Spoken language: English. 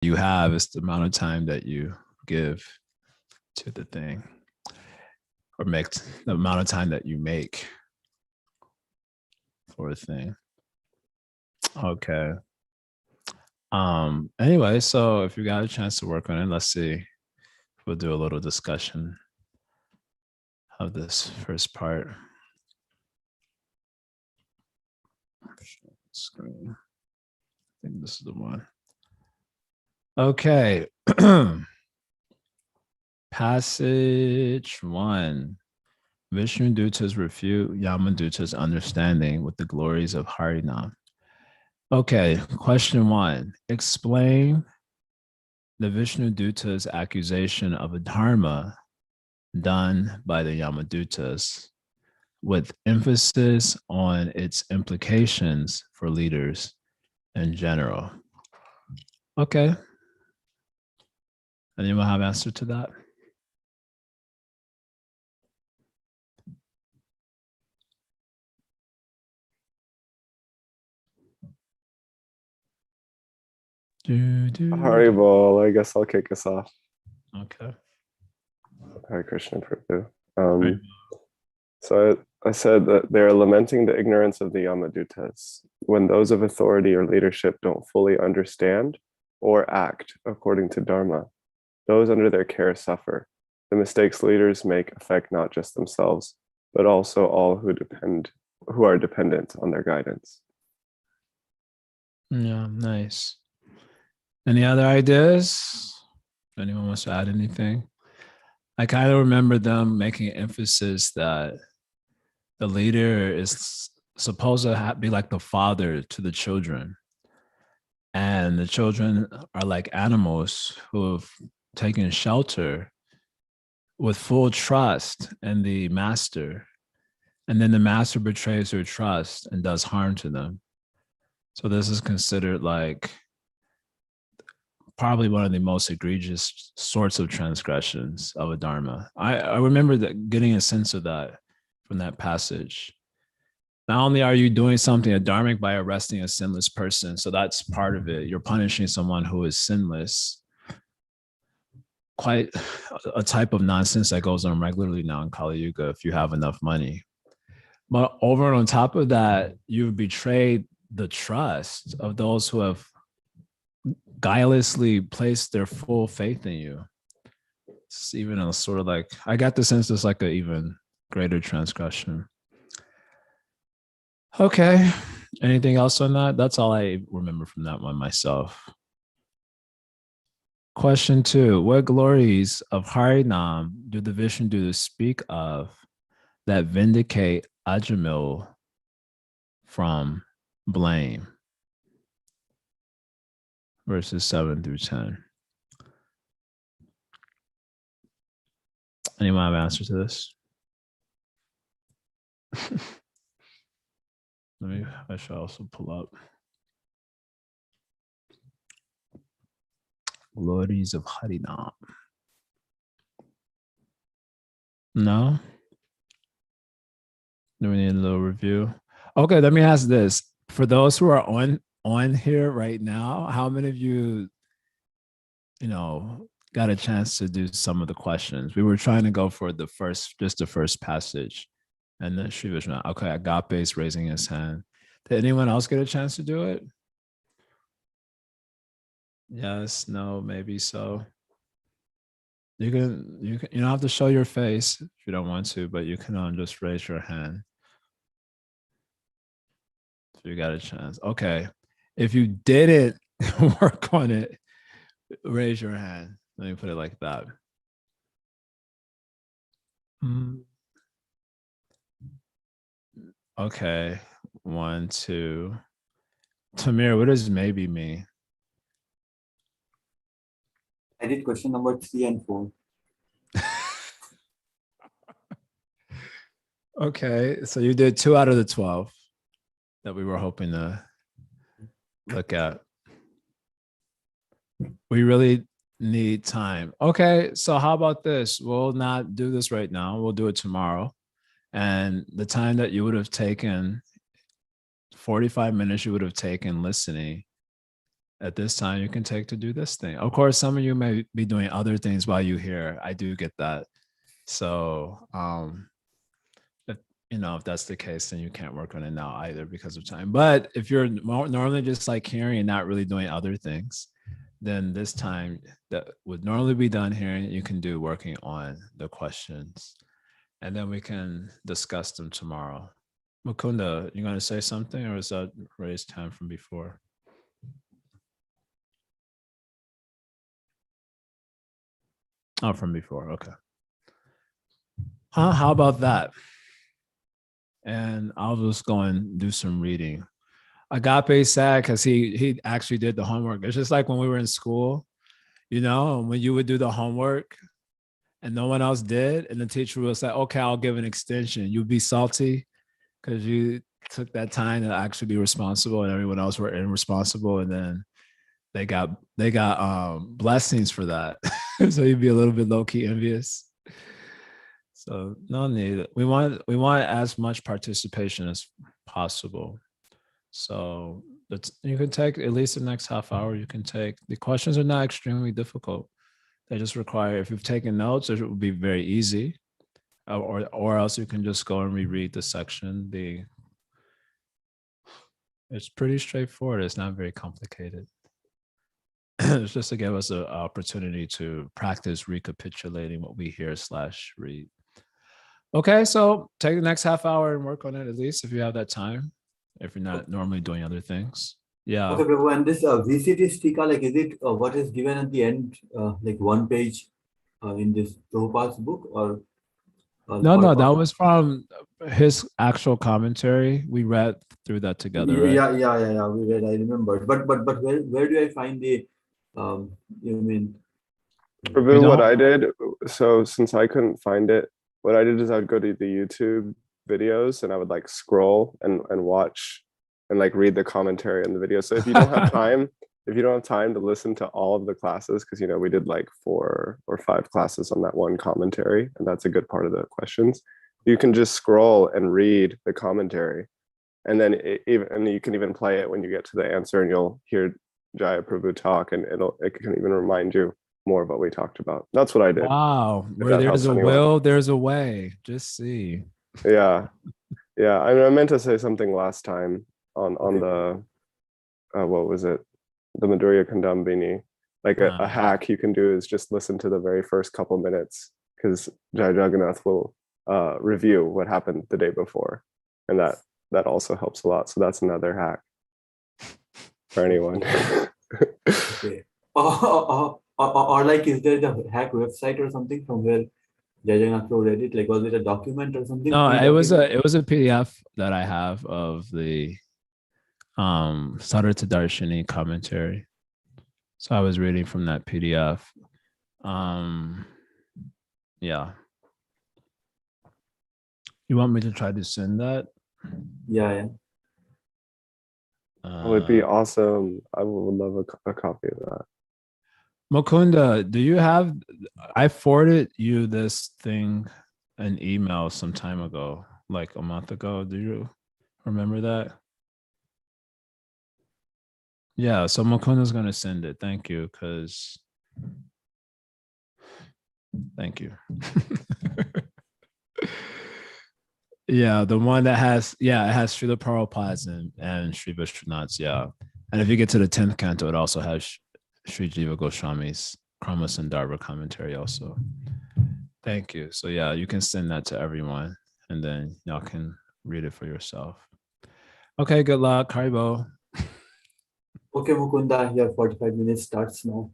you have, it's the amount of time that you give to the thing, or make the amount of time that you make for a thing. Okay. Anyway, so if you got a chance to work on it, let's see. We'll do a little discussion of this first part. Screen. I think this is the one. Okay. Passage 1. Vishnu Dutas refute Yamaduta's understanding with the glories of Harinam. Okay, question 1. Explain the Vishnu Duta's accusation of a dharma done by the Yamadutas, with emphasis on its implications for leaders in general. Okay. Anyone have answer to that? Haribol, I guess I'll kick us off. Okay. Hare Krishna, Prabhu. So I said that they're lamenting the ignorance of the Yamadutas when those of authority or leadership don't fully understand or act according to Dharma. Those under their care suffer. The mistakes leaders make affect not just themselves, but also all who are dependent on their guidance. Yeah, nice. Any other ideas? Anyone wants to add anything? I kind of remember them making emphasis that the leader is supposed to be like the father to the children. And the children are like animals who have taken shelter with full trust in the master. And then the master betrays their trust and does harm to them. So this is considered like probably one of the most egregious sorts of transgressions of a dharma. I remember that, getting a sense of that from that passage. Not only are you doing something adharmic by arresting a sinless person, so that's part of it. You're punishing someone who is sinless. Quite a type of nonsense that goes on regularly now in Kali Yuga if you have enough money. But over and on top of that, you've betrayed the trust of those who have guilelessly placed their full faith in you. It's even a sort of like, I got the sense it's like an even greater transgression. Okay. Anything else on that? That's all I remember from that one myself. Question 2. What glories of Harinam do the Vishnu speak of that vindicate Ajamil from blame? Verses 7 through 10. Anyone have an answer to this? I should also pull up glories of Harinam. No? Do we need a little review? Okay, let me ask this. For those who are on here right now, how many of you got a chance to do some of the questions? We were trying to go for the first passage. And then Sri Vishnu. Okay, Agape is raising his hand. Did anyone else get a chance to do it? Yes, no, maybe so. You don't have to show your face if you don't want to, but you can just raise your hand if you got a chance. Okay. If you didn't work on it, raise your hand. Let me put it like that. Okay. 1, 2. Tamir, what does maybe mean? I did question number 3 and 4. Okay, so you did 2 out of the 12 that we were hoping to look at. We really need time. Okay, so how about this? We'll not do this right now. We'll do it tomorrow. And the time that you would have taken, 45 minutes you would have taken listening, at this time you can take to do this thing. Of course, some of you may be doing other things while you here. I do get that. So if if that's the case, then you can't work on it now either because of time. But if you're normally just like hearing and not really doing other things, then this time that would normally be done hearing, you can do working on the questions. And then we can discuss them tomorrow. Mukunda, you going to say something, or is that raised time from before? Oh, from before. Okay. How about that? And I'll just go and do some reading. Agape sad because he actually did the homework. It's just like when we were in school, when you would do the homework and no one else did, and the teacher would say, okay, I'll give an extension. You'd be salty because you took that time to actually be responsible and everyone else were irresponsible. And then they got blessings for that. So you'd be a little bit low-key envious. So no need. We want as much participation as possible. So you can take at least the next half hour. You can take the questions are not extremely difficult. They just require, if you've taken notes, it will be very easy, or else you can just go and reread the section. It's pretty straightforward. It's not very complicated. It's just to give us an opportunity to practice recapitulating what we hear / read. Okay, so take the next half hour and work on it, at least if you have that time, if you're not normally doing other things. Yeah. Okay, Prabhu, and this VCT stika, like, is it what is given at the end, like one page in this Prabhupada's book, or? No, that was from his actual commentary. We read through that together, right? Yeah. We read. I remember. But where do I find the you mean? Prabhu, what I did, so since I couldn't find it, what I did is I'd go to the YouTube videos and I would like scroll and watch and like read the commentary in the video. So if you don't have time, to listen to all of the classes, because we did like 4 or 5 classes on that one commentary, and that's a good part of the questions. You can just scroll and read the commentary, and then you can even play it when you get to the answer, and you'll hear Jaya Prabhu talk, and it can even remind you more of what we talked about. That's what I did. Wow, where there's a will, there's a way. Just see. Yeah. I meant to say something last time on the what was it? The Madhurya Kandambini. Like a hack you can do is just listen to the very first couple minutes, because Jaya Jagannath will review what happened the day before, and that also helps a lot. So that's another hack for anyone. Okay. Or like, is there the hack website or something from where Jagannath read it? Like, was it a document or something? No, it was a PDF that I have of the Sarata Darshini commentary. So I was reading from that PDF. Yeah. You want me to try to send that? Yeah. It'd be awesome. I would love a copy of that. Mukunda, do you have? I forwarded you this thing, an email some time ago, like a month ago. Do you remember that? Yeah, so Mukunda's gonna send it. Thank you, thank you. Yeah, the one that has, it has Srila Prabhupada's and Sri Vishwanath's, yeah. And if you get to the 10th canto, it also has Sri Jiva Goswami's Krama Sandarbha commentary also. Thank you. So yeah, you can send that to everyone, and then y'all can read it for yourself. Okay, good luck. Haribo. Okay, Mukunda, your 45 minutes starts now.